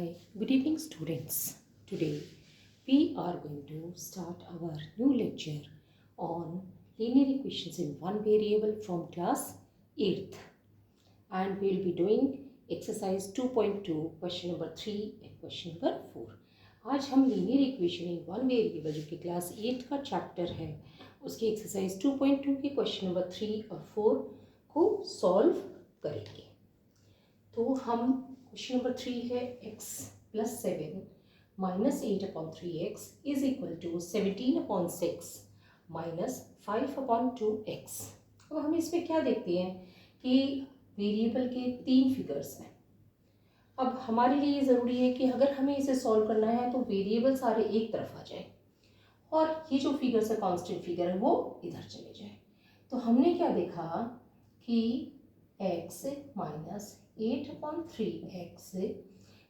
Hi, good evening, students. Today we are going to start our new lecture on linear equations in one variable from class 8th, and we will be doing exercise 2.2, question number 3 and question number 4. आज हम linear equation in one variable जो कि class 8 का chapter है उसकी exercise 2.2 के question number 3 और 4 को सॉल्व करेंगे। तो हम क्वेश्चन नंबर 3 है x plus 7 minus 8/3x is equal to 17/6 minus 5/2x। अब हम इसमें क्या देखते हैं कि वेरिएबल के 3 फिगर्स हैं। अब हमारे लिए ज़रूरी है कि अगर हमें इसे सॉल्व करना है तो वेरिएबल सारे एक तरफ आ जाए और ये जो फिगर्स है कांस्टेंट फिगर है वो इधर चले जाए। तो हमने क्या देखा कि x माइनस 8/3x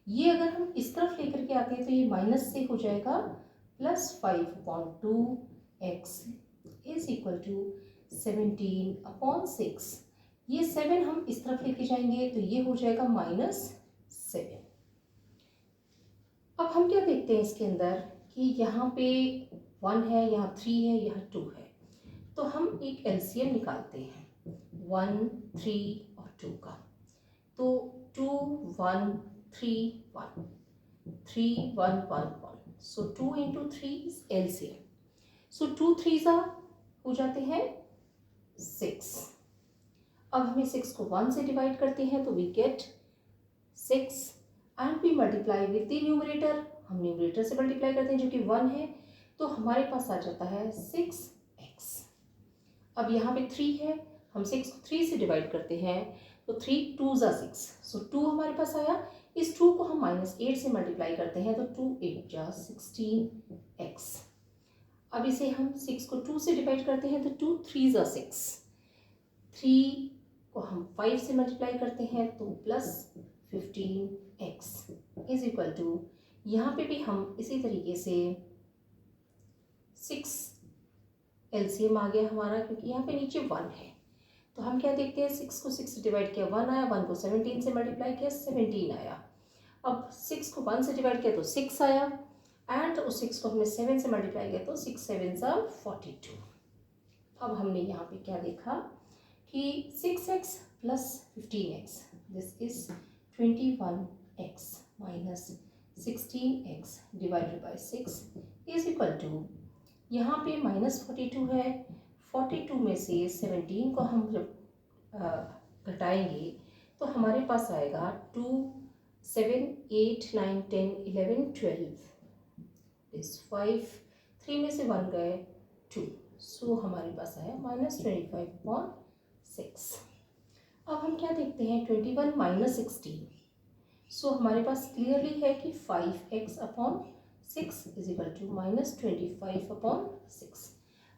ये अगर हम इस तरफ लेकर के आते हैं तो ये माइनस से हो जाएगा plus 5/2x is equal to 17/6। ये 7 हम इस तरफ लेके जाएंगे तो ये हो जाएगा -7। अब हम क्या देखते हैं इसके अंदर कि यहाँ पे 1 है, यहाँ 3 है, यहाँ 2 है, तो हम एक एलसीएम निकालते हैं 1, 3 और 2 का। तो 2, 1, 3, 1, 3, 1, 1, 1, सो 2 into 3 is LCM। So 2 3s हो जाते हैं 6। अब हमें 6 को 1 से डिवाइड करते हैं तो we get 6 and we multiply with the numerator. हम न्यूमरेटर से मल्टीप्लाई करते हैं जो कि 1 है, तो हमारे पास आ जाता है 6x। अब यहाँ पे 3 है, हम 6 को 3 से डिवाइड करते हैं तो 3 2s are 6, सो 2 हमारे पास आया। इस 2 को हम -8 से मल्टीप्लाई करते हैं तो 2 8 जा 16x। अब इसे हम 6 को 2 से डिवाइड करते हैं तो 2 3s are 6, 3 को हम 5 से मल्टीप्लाई करते हैं तो plus 15x is equal to, यहाँ पे भी हम इसी तरीके से 6 एलसीएम आ गया हमारा क्योंकि यहाँ पे नीचे 1 है। तो हम क्या देखते हैं 6 को 6 से डिवाइड किया 1 आया, 1 को 17 से मल्टीप्लाई किया 17 आया। अब 6 को 1 से डिवाइड किया तो 6 आया एंड उस 6 को हमने 7 से मल्टीप्लाई किया तो 6 7s are 42। अब हमने यहाँ पे क्या देखा कि 6x plus 15x this is 21x minus 16x divided by 6 is equal to, यहाँ पे -42 है, 42 में से 17 को हम जब घटाएंगे तो हमारे पास आएगा 2 7 8 9 10 11 12 इज 5, 3 में से 1 गए 2, सो हमारे पास आया -25/6। अब हम क्या देखते हैं 21 माइनस 16, सो हमारे पास क्लियरली है कि 5x/6 इज इक्वल टू -25/6।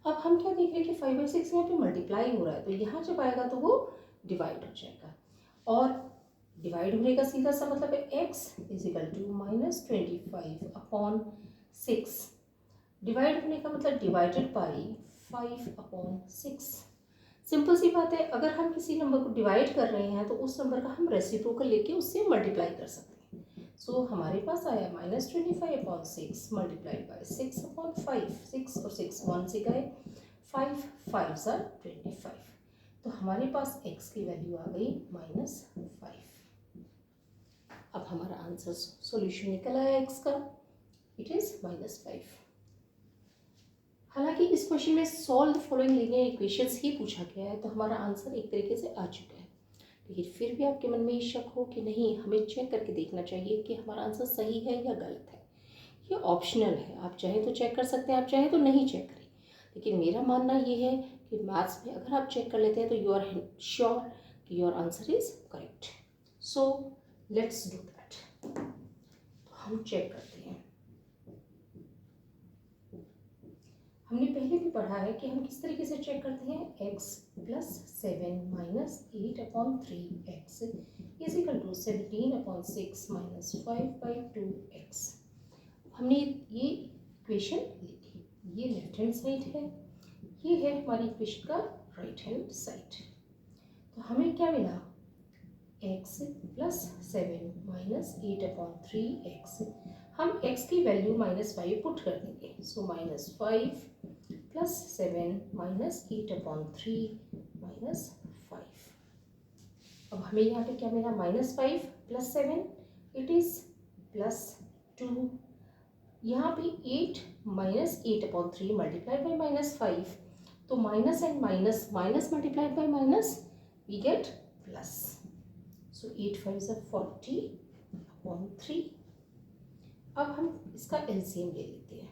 अब हम क्या देख रहे हैं कि 5/6 यहाँ पे मल्टीप्लाई हो रहा है तो यहाँ जब आएगा तो वो डिवाइड हो जाएगा और डिवाइड होने का सीधा सा मतलब है x is equal to -25/6। Divide होने का मतलब डिवाइडेड बाई 5/6। सिंपल सी बात है, अगर हम किसी नंबर को डिवाइड कर रहे हैं तो उस नंबर का हम रेसिप्रोकल लेके उससे मल्टीप्लाई कर सकते हैं। सो हमारे पास आया -25/6 मल्टीप्लाइड बाई 6/5। 6 और 6 1 से गए, 5 5s are 25, तो हमारे पास x की वैल्यू आ गई -5। अब हमारा आंसर सॉल्यूशन निकल आया x का, इट इज -5। हालांकि इस क्वेश्चन में solve the following linear equations ही पूछा गया है तो हमारा आंसर एक तरीके से आ चुका है, लेकिन फिर भी आपके मन में ये शक हो कि नहीं हमें चेक करके देखना चाहिए कि हमारा आंसर सही है या गलत है। ये ऑप्शनल है, आप चाहें तो चेक कर सकते हैं, आप चाहें तो नहीं चेक करें, लेकिन मेरा मानना ये है कि मैथ्स में अगर आप चेक कर लेते हैं तो यू आर श्योर कि your answer is correct. So let's do that. तो हम चेक करते हैं। हमने पहले भी पढ़ा है कि हम किस तरीके से चेक करते हैं x plus 7 minus 8/3x is equal to 17/6 minus 5/2x। हमने ये इक्वेशन लिखी, ये लेफ्ट हैंड साइड है, ये है हमारी इक्वेशन का राइट हैंड साइड। तो हमें क्या मिला एक्स प्लस 7 माइनस 8/3 एक्स। हम x की वैल्यू -5 पुट कर देंगे, सो -5 प्लस 7 माइनस 8/3 -5। अब हमें यहाँ पे क्या मिला, -5 प्लस 7 इट इज़ +2। यहाँ पे 8 माइनस 8/3 मल्टीप्लाइड बाई -5, तो minus and minus, minus multiplied by minus we get plus. So 8 5 is 40/3। अब हम इसका एलसीएम ले लेते हैं।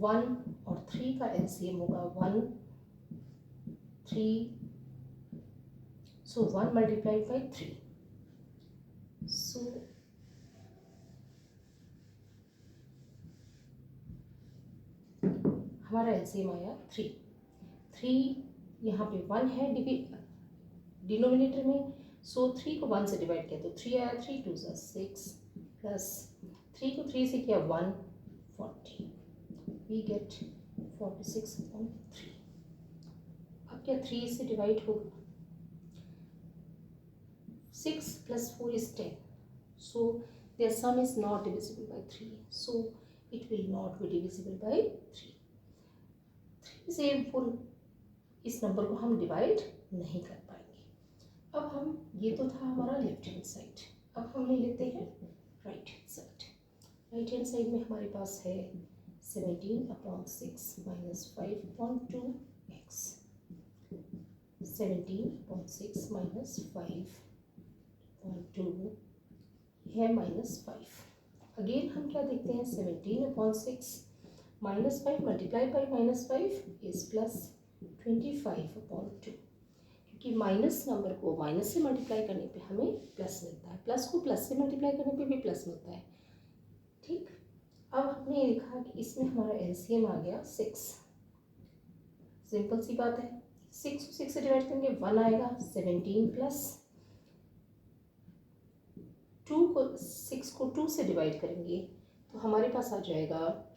1 और 3 का एलसीएम होगा 1 3, सो 1 मल्टीप्लाइड बाई 3, सो हमारा एलसीएम आया 3। यहाँ पे 1 है डिनोमिनेटर में, सो 3 को 1 से डिवाइड किया तो 3 आया, 3 2 6 प्लस 3 को 3 से किया 1 40, वी गेट 46/3। अब क्या 3 से डिवाइड होगा, 6 plus 4 is 10, so their sum is not divisible by 3, so it will not be divisible by 3। 3 से फुल इस नंबर को हम डिवाइड नहीं कर पाएंगे। अब हम, ये तो था हमारा लेफ्ट हैंड साइड, अब हम ले लेते हैं right hand side. Right hand side में हमारे पास है 17/6 माइनस 5/2x, 17/6 माइनस 5/2 है -5। अगेन हम क्या देखते हैं, 17/6 माइनस 5 मल्टीप्लाई बाई -5 इज +25/2, क्योंकि माइनस नंबर को माइनस से मल्टीप्लाई करने पे हमें प्लस मिलता है, प्लस को प्लस से मल्टीप्लाई करने पे भी प्लस मिलता है। ठीक, अब हमने लिखा कि इसमें हमारा एलसीएम आ गया 6। सिंपल सी बात है, 6 को 6 से डिवाइड करेंगे 1 आएगा, 17 प्लस 2 को 6 को 2 से डिवाइड करेंगे तो हमारे पास आ जाएगा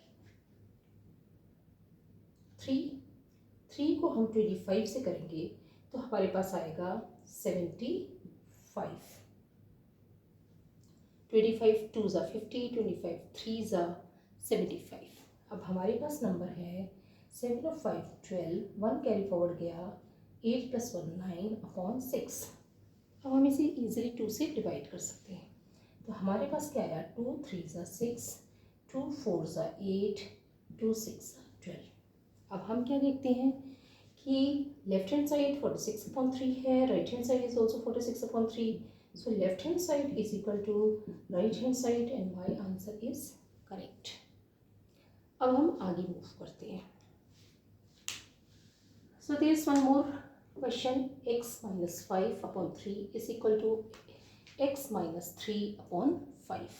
3 को हम 25 से करेंगे तो हमारे पास आएगा 75। 25 2 ज़ा 50, 25 3 ज़ा 75। अब हमारे पास नंबर है 7 और 5 12, 1 कैरी फॉरवर्ड गया, 8 + 1 9/6। अब हम इसे इजीली 2 से डिवाइड कर सकते हैं, तो हमारे पास क्या आया, 2 3 ज़ा 6, 2 4 ज़ा 8, 2 6 ज़ा 12। अब हम क्या देखते हैं कि लेफ्ट हैंड साइड 46/3 है, right hand side is also 46/3, so left hand side is equal to right hand side and my answer is correct. अब हम आगे मूव करते हैं। So there is one more question, x - 5/3 is equal to x - 3/5।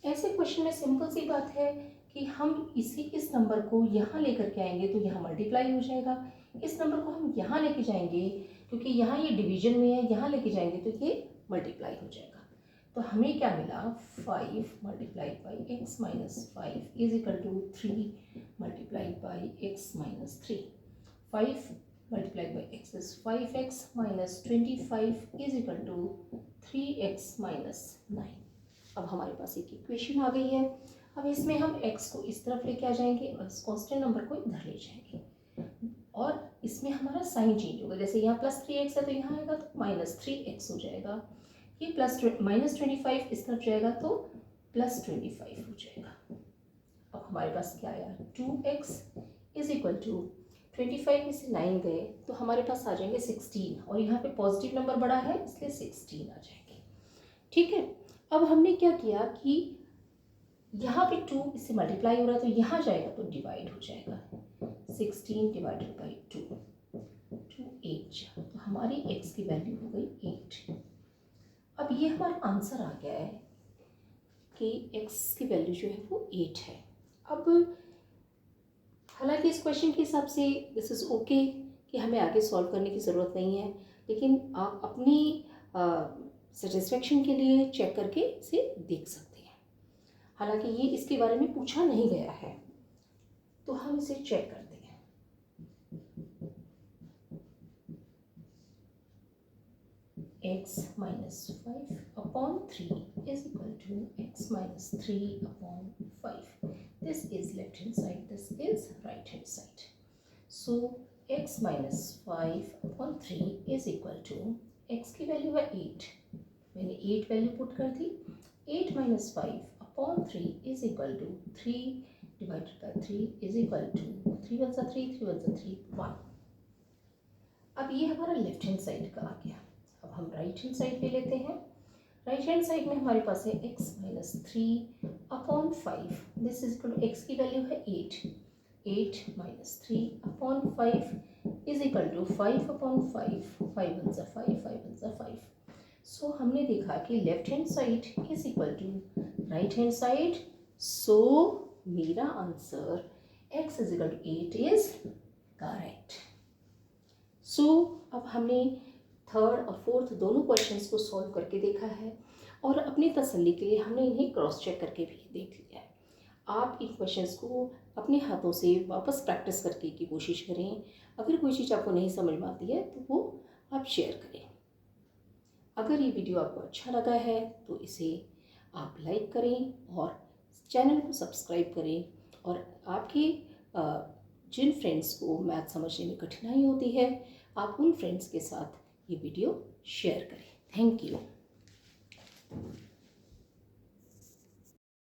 ऐसे question में simple सी बात है कि हम इस नंबर को यहाँ लेकर के आएंगे तो यहाँ मल्टीप्लाई हो जाएगा, इस नंबर को हम यहाँ लेके जाएंगे क्योंकि यहाँ ये डिवीजन में है, यहाँ लेके जाएंगे तो ये मल्टीप्लाई हो जाएगा। तो हमें क्या मिला, 5 multiplied by x - 5 is equal to 3 multiplied by x - 3। 5 multiplied by x is 5x minus 25 is equal to 3x - 9। अब हमारे पास एक इक्वेशन आ गई है। अब इसमें हम x को इस तरफ लेके आ जाएंगे और इस कांस्टेंट नंबर को इधर ले जाएंगे और इसमें हमारा साइन चेंज होगा, जैसे यहाँ +3x है तो यहाँ आएगा तो -3x हो जाएगा, ये -25 इस तरफ जाएगा तो +25 हो जाएगा। अब हमारे पास क्या आया, 2x इज इक्वल टू 25 में से 9 गए तो हमारे पास आ जाएंगे 16 और यहाँ पे पॉजिटिव नंबर बड़ा है इसलिए 16 आ जाएंगे। ठीक है, अब हमने क्या किया कि यहाँ पे 2 इससे मल्टीप्लाई हो रहा है तो यहाँ जाएगा तो डिवाइड हो जाएगा, 16 डिवाइडेड बाई 2, 2 8, तो हमारी x की वैल्यू हो गई 8। अब ये हमारा आंसर आ गया है कि x की वैल्यू जो है वो 8 है। अब हालांकि इस क्वेश्चन के हिसाब से दिस इज़ ओके कि हमें आगे सॉल्व करने की ज़रूरत नहीं है, लेकिन आप अपनी सेटिस्फेक्शन के लिए चेक करके इसे देख सकते हैं। हालांकि ये इसके बारे में पूछा नहीं गया है तो हम इसे चेक करते हैं। x minus 5 upon 3 is equal to x minus 3 upon 5. This is left hand side, this is right hand side. So x minus 5 upon 3 is equal to x की वैल्यू है 8, मैंने 8 वैल्यू पुट कर दी. 8 minus 5 upon 3 is equal to 3 divided by 3 is equal to 3 1 3 3 1 3 1. अब ये हमारा left hand side का आ गया. अब हम राइट हैंड साइड ले लेते हैं. राइट हैंड साइड में हमारे पास है x minus 3 upon 5. This is equal to x की वैल्यू है 8. 8 minus 3 upon 5 is equal to 5 upon 5. 5 1 5 5 1 5. So हमने देखा कि left hand side is equal to right hand side. So मेरा answer x is equal to 8 is correct. So अब हमने third और fourth दोनों क्वेश्चंस को सॉल्व करके देखा है और अपनी तसल्ली के लिए हमने इन्हें क्रॉस चेक करके भी देख लिया है. आप इन क्वेश्चंस को अपने हाथों से वापस प्रैक्टिस करके की कोशिश करें. अगर कोई चीज़ आपको नहीं समझ में आती है तो वो आप शेयर करें. अगर ये वीडियो आपको अच्छा लगा है तो इसे आप लाइक करें और चैनल को सब्सक्राइब करें. और आपके जिन फ्रेंड्स को मैथ समझने में कठिनाई होती है आप उन फ्रेंड्स के साथ ये वीडियो शेयर करें. Thank you.